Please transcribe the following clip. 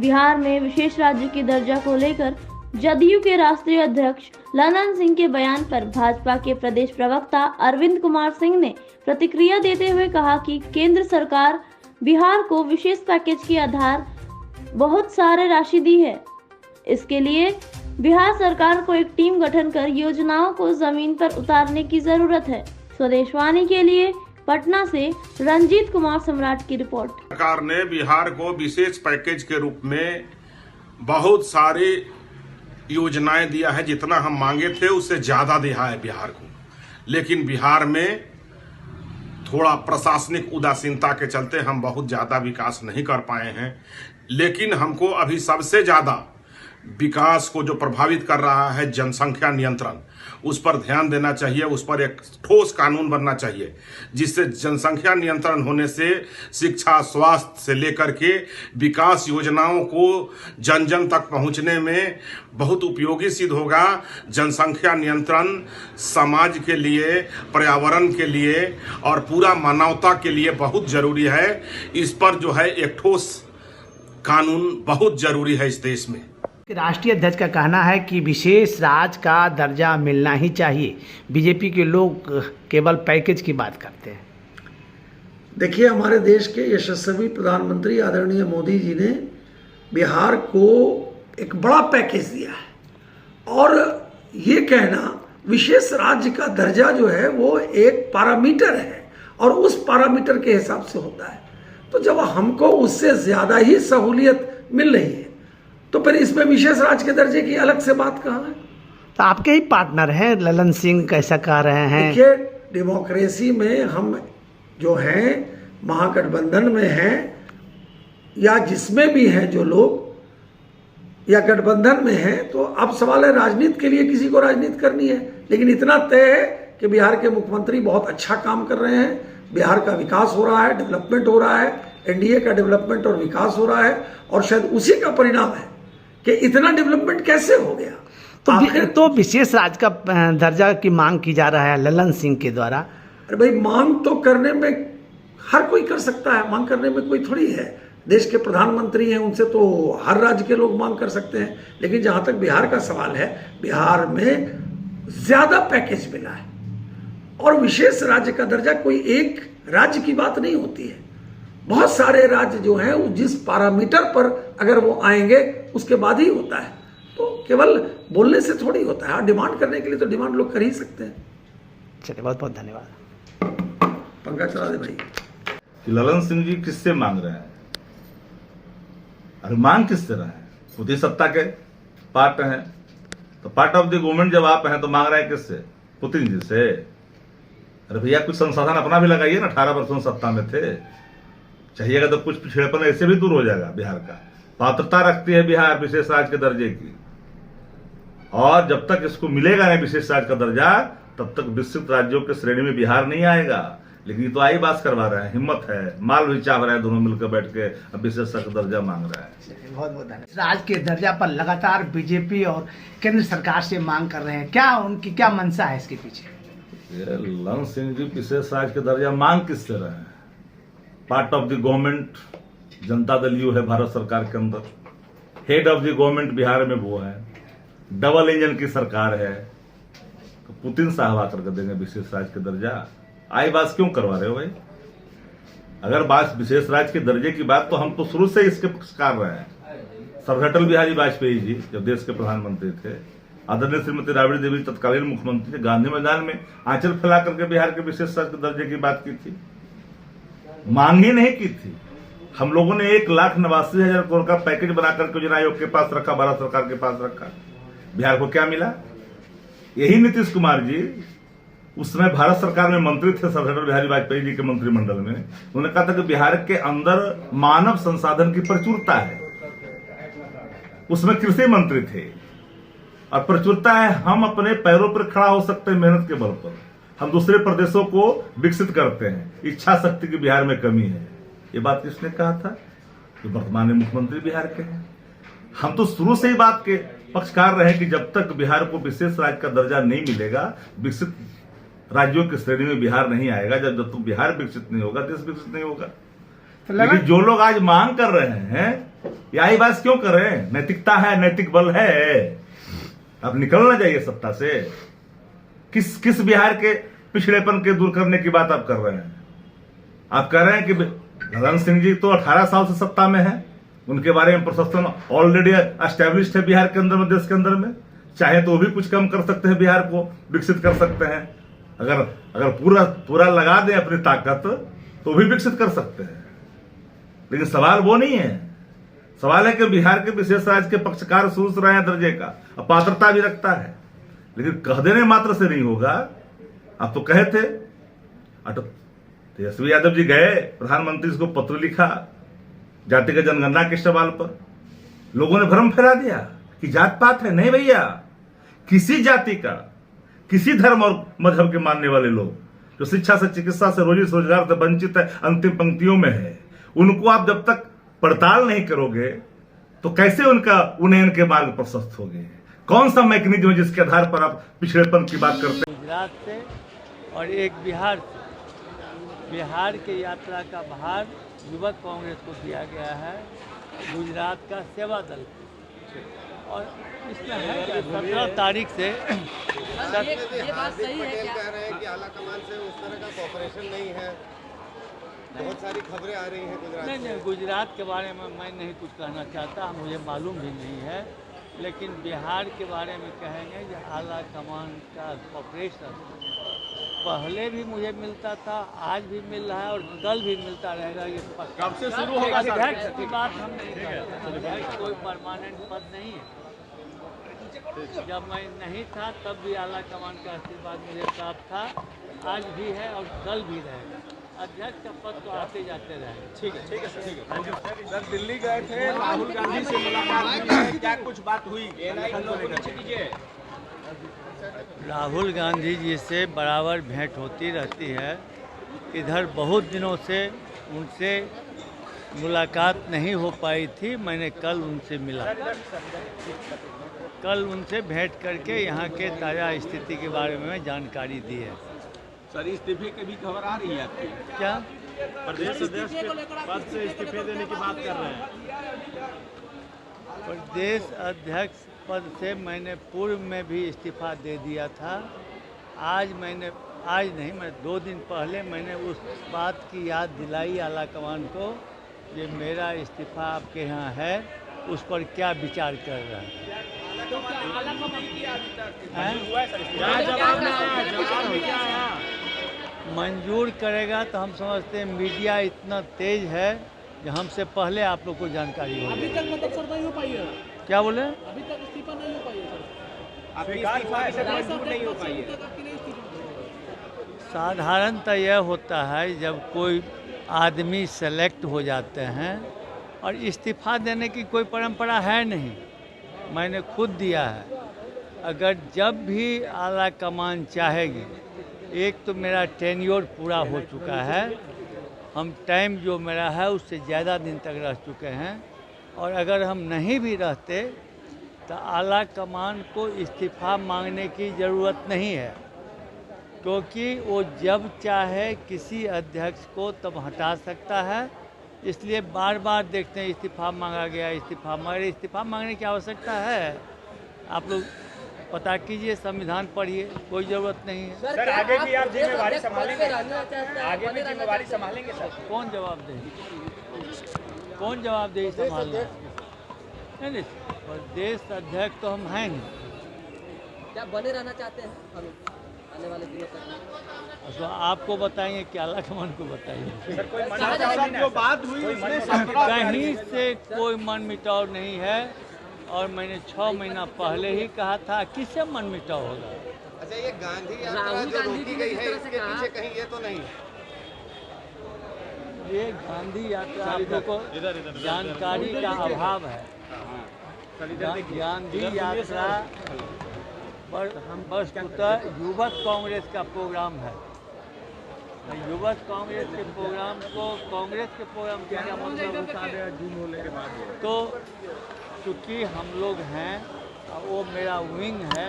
बिहार में विशेष राज्य के दर्जा को लेकर जदयू के राष्ट्रीय अध्यक्ष ललन सिंह के बयान पर भाजपा के प्रदेश प्रवक्ता अरविंद कुमार सिंह ने प्रतिक्रिया देते हुए कहा कि केंद्र सरकार बिहार को विशेष पैकेज के आधार बहुत सारे राशि दी है। इसके लिए बिहार सरकार को एक टीम गठन कर योजनाओं को जमीन पर उतारने की जरूरत है। स्वदेशवाणी के लिए पटना से रंजीत कुमार सम्राट की रिपोर्ट। सरकार ने बिहार को विशेष पैकेज के रूप में बहुत सारी योजनाएं दिया है। जितना हम मांगे थे उससे ज्यादा दिया है बिहार को, लेकिन बिहार में थोड़ा प्रशासनिक उदासीनता के चलते हम बहुत ज्यादा विकास नहीं कर पाए हैं। लेकिन हमको अभी सबसे ज्यादा विकास को जो प्रभावित कर रहा है जनसंख्या नियंत्रण, उस पर ध्यान देना चाहिए। उस पर एक ठोस कानून बनना चाहिए जिससे जनसंख्या नियंत्रण होने से शिक्षा, स्वास्थ्य से लेकर के विकास योजनाओं को जन जन तक पहुंचने में बहुत उपयोगी सिद्ध होगा। जनसंख्या नियंत्रण समाज के लिए, पर्यावरण के लिए और पूरा मानवता के लिए बहुत जरूरी है। इस पर जो है एक ठोस कानून बहुत जरूरी है इस देश में। राष्ट्रीय अध्यक्ष का कहना है कि विशेष राज्य का दर्जा मिलना ही चाहिए। बीजेपी के लोग केवल पैकेज की बात करते हैं। देखिए, हमारे देश के यशस्वी प्रधानमंत्री आदरणीय मोदी जी ने बिहार को एक बड़ा पैकेज दिया है और ये कहना विशेष राज्य का दर्जा जो है वो एक पैरामीटर है और उस पैरामीटर के हिसाब से होता है। तो जब हमको उससे ज़्यादा ही सहूलियत मिल रही है तो फिर इसमें विशेष राज्य के दर्जे की अलग से बात कहाँ है? तो आपके ही पार्टनर हैं ललन सिंह, कैसा कह रहे हैं? देखिए, डेमोक्रेसी में हम जो हैं महागठबंधन में हैं या जिसमें भी हैं जो लोग या गठबंधन में हैं, तो अब सवाल है राजनीति के लिए किसी को राजनीति करनी है। लेकिन इतना तय है कि बिहार के मुख्यमंत्री बहुत अच्छा काम कर रहे हैं। बिहार का विकास हो रहा है, डेवलपमेंट हो रहा है, एनडीए का डेवलपमेंट और विकास हो रहा है और शायद उसी का परिणाम है कि इतना डेवलपमेंट कैसे हो गया। तो विशेष राज्य का दर्जा की मांग की जा रहा है ललन सिंह के द्वारा। अरे भाई, मांग तो करने में हर कोई कर सकता है, मांग करने में कोई थोड़ी है। देश के प्रधानमंत्री हैं, उनसे तो हर राज्य के लोग मांग कर सकते हैं। लेकिन जहां तक बिहार का सवाल है, बिहार में ज्यादा पैकेज मिला है और विशेष राज्य का दर्जा कोई एक राज्य की बात नहीं होती है। बहुत सारे राज्य जो हैं वो जिस पैरामीटर पर अगर वो आएंगे उसके बाद ही होता है। तो केवल बोलने से थोड़ी होता है। डिमांड करने के लिए तो डिमांड लोग कर ही सकते हैं। चलिए, बहुत बहुत धन्यवाद। पंखा चला दे भाई। ललन सिंह जी किससे मांग रहे हैं? अरे मांग किससे रहे हैं? खुद ही सत्ता के पार्ट हैं, तो पार्ट ऑफ द गवर्नमेंट जब आप हैं तो मांग रहे हैं किससे? पुतिन जी से? अरे भैया, कुछ संसाधन अपना भी लगाइए ना। 18 वर्षों सत्ता में थे, चाहिएगा तो कुछ पिछड़ेपन ऐसे भी दूर हो जाएगा। बिहार का पात्रता रखती है बिहार विशेष राज्य के दर्जे की, और जब तक इसको मिलेगा नहीं विशेष राज्य का दर्जा, तब तक विकसित राज्यों के श्रेणी में बिहार नहीं आएगा। लेकिन ये तो आई बात करवा रहे हैं, हिम्मत है, माल भी चाह रहा है, दोनों मिलकर बैठ के अब विशेष राज्य का दर्जा मांग रहा है। बहुत बहुत धन्यवाद। राज्य के दर्जा पर लगातार बीजेपी और केंद्र सरकार से मांग कर रहे हैं, क्या उनकी क्या मंशा है इसके पीछे? ललन सिंह जी विशेष राज्य के दर्जा मांग किससे रहे हैं? Part of the government Janata Dal you है भारत सरकार के अंदर, head of the government Bihar में वो है, डबल इंजन की सरकार है। तो पुतिन साहब आकर के देंगे विशेष राज्य के दर्जा? आई बात क्यों करवा रहे हो भाई? अगर बात विशेष राज्य के दर्जे की बात, तो हम तो शुरू से इसके पक्षकार रहे हैं। सर अटल बिहारी वाजपेयी जी जब देश के प्रधानमंत्री थे, आदरणीय श्रीमती राबड़ी देवी तत्कालीन मुख्यमंत्री थे, गांधी मैदान में आंचल फैला करके बिहार के विशेष राज्य के दर्जे की बात की थी, मांग ही नहीं की थी। हम लोगों ने 1,89,000 करोड़ का पैकेज बनाकर के योजना आयोग के पास रखा, भारत सरकार के पास रखा। बिहार को क्या मिला? यही नीतीश कुमार जी उस समय भारत सरकार में मंत्री थे, सरदार अटल बिहारी वाजपेयी जी के मंत्रिमंडल में। उन्होंने कहा था कि बिहार के अंदर मानव संसाधन की प्रचुरता है। उसमें कृषि मंत्री थे और प्रचुरता है, हम अपने पैरों पर खड़ा हो सकते हैं मेहनत के बल पर। हम दूसरे प्रदेशों को विकसित करते हैं। इच्छा शक्ति की बिहार में कमी है। ये बात किसने कहा था? जो वर्तमान मुख्यमंत्री बिहार के हैं। हम तो शुरू से ही बात के पक्षकार रहे कि जब तक बिहार को विशेष राज्य का दर्जा नहीं मिलेगा, विकसित राज्यों की श्रेणी में बिहार नहीं आएगा। जब तक बिहार विकसित नहीं होगा, देश विकसित नहीं होगा। लेकिन जो लोग आज मांग कर रहे हैं यही बात क्यों कर रहे हैं? नैतिकता है, नैतिक बल है, अब निकलना चाहिए सत्ता से। किस बिहार के पिछड़ेपन के दूर करने की बात आप कर रहे हैं? आप कह रहे हैं कि ललन सिंह जी तो 18 साल से सत्ता में है, उनके बारे में प्रशासन ऑलरेडी एस्टेब्लिश्ड है बिहार के अंदर में, देश के अंदर में, चाहे तो भी कुछ कम कर सकते हैं, बिहार को विकसित कर सकते हैं। अगर पूरा लगा दें अपनी ताकत तो भी विकसित कर सकते हैं। लेकिन सवाल वो नहीं है, सवाल है कि बिहार के विशेष राज्य के पक्षकार शुरू से रहे हैं दर्जे का, अब पात्रता भी रखता है, लेकिन कह देने मात्र से नहीं होगा। आप तो कहे थे, तेजस्वी यादव जी गए, प्रधानमंत्री को पत्र लिखा जातिगत जनगणना के सवाल पर, लोगों ने भ्रम फैला दिया कि जात पात है। नहीं भैया, किसी जाति का, किसी धर्म और मजहब के मानने वाले लोग जो शिक्षा से, चिकित्सा से, रोजी रोजगार से वंचित है, अंतिम पंक्तियों में है, उनको आप जब तक पड़ताल नहीं करोगे तो कैसे उन्हें उनके मार्ग प्रशस्त होंगे? कौन सा मैकेनिज्म है जिसके आधार पर आप पिछड़ेपन की बात करते हैं? गुजरात से और एक बिहार से। बिहार की यात्रा का भार युवक कांग्रेस को दिया गया है, गुजरात का सेवा दल, और इसमें है क्या 17 तारीख से ये बात सही है क्या? कह रहे हैं कि आला कमान से उस तरह का कॉपरेशन नहीं है, बहुत सारी खबरें आ रही हैं गुजरात से। नहीं, गुजरात के बारे में मैं नहीं कुछ कहना चाहता, मुझे मालूम भी नहीं है, लेकिन बिहार के बारे में कहेंगे कि आला कमान का कॉपरेशन पहले भी मुझे मिलता था, आज भी मिल रहा है और कल भी मिलता रहेगा। ये कब से शुरू होगा अध्यक्ष की बात हम नहीं करते, कोई परमानेंट पद नहीं है। जब मैं नहीं था तब भी आला कमान का आशीर्वाद मुझे प्राप्त था, आज भी है और कल भी रहेगा। अध्यक्ष का पद तो आते जाते रहे। ठीक है सर, दिल्ली गए थे, राहुल गांधी से मुलाकात हुई, क्या कुछ बात हुई? राहुल गांधी जी से बराबर भेंट होती रहती है। इधर बहुत दिनों से उनसे मुलाकात नहीं हो पाई थी, मैंने कल उनसे मिला, कल उनसे भेंट करके यहाँ के ताज़ा स्थिति के बारे में जानकारी दी है। सर, इस्तीफे की भी खबर आ रही है आपकी? क्या प्रदेश अध्यक्ष के पद से इस्तीफे देने की बात कर रहे हैं? प्रदेश अध्यक्ष पद से मैंने पूर्व में भी इस्तीफा दे दिया था। आज नहीं, मैं 2 दिन पहले मैंने उस बात की याद दिलाई आला कमान को, ये मेरा इस्तीफा आपके यहाँ है, उस पर क्या विचार कर रहा है। मंजूर करेगा तो हम समझते हैं मीडिया इतना तेज है कि हमसे पहले आप लोग को जानकारी हो। अभी तक मतलब सर नहीं हो पाई है? क्या बोले? अभी तक इस्तीफा नहीं हो पाई है सर? नहीं हो पाई है। साधारणतः यह होता है जब कोई आदमी सेलेक्ट हो जाते हैं, और इस्तीफा देने की कोई परंपरा है नहीं, मैंने खुद दिया है। अगर जब भी आला कमान चाहेगी, एक तो मेरा टेन्योर पूरा हो चुका है, हम टाइम जो मेरा है उससे ज़्यादा दिन तक रह चुके हैं, और अगर हम नहीं भी रहते तो आला कमान को इस्तीफा मांगने की ज़रूरत नहीं है, क्योंकि वो जब चाहे किसी अध्यक्ष को तब हटा सकता है। इसलिए बार बार देखते हैं इस्तीफा मांगा गया, इस्तीफा मांगने की आवश्यकता है? आप लोग पता कीजिए, संविधान पढ़िए, कोई ज़रूरत नहीं है। सर, आगे भी आप जिम्मेवारी संभालेंगे? आगे भी जिम्मेवारी संभालेंगे सर? कौन जवाब दे संभालना? नहीं, प्रदेश अध्यक्ष तो हम हैं नहीं। क्या बने रहना चाहते हैं हम आने वाले दिनों तक? तो आपको बताएंगे कि आला कमान को बताइए। सर, कोई जो बात हुई उसमें कहीं से कोई मन मिटाव नहीं है, और मैंने 6 महीना पहले ही कहा था, किससे मन मिटाव होगा? अच्छा, ये गांधी यात्रा जो रोकी गई है, इसके पीछे कहीं ये तो नहीं? ये गांधी यात्रा आप लोग को जानकारी का अभाव है। गांधी यात्रा पर वस्तुतः युवक कांग्रेस का प्रोग्राम है। युवक कांग्रेस के प्रोग्राम को कांग्रेस के प्रोग्राम के क्या मतलब तो चूँकि हम लोग हैं, वो मेरा विंग है।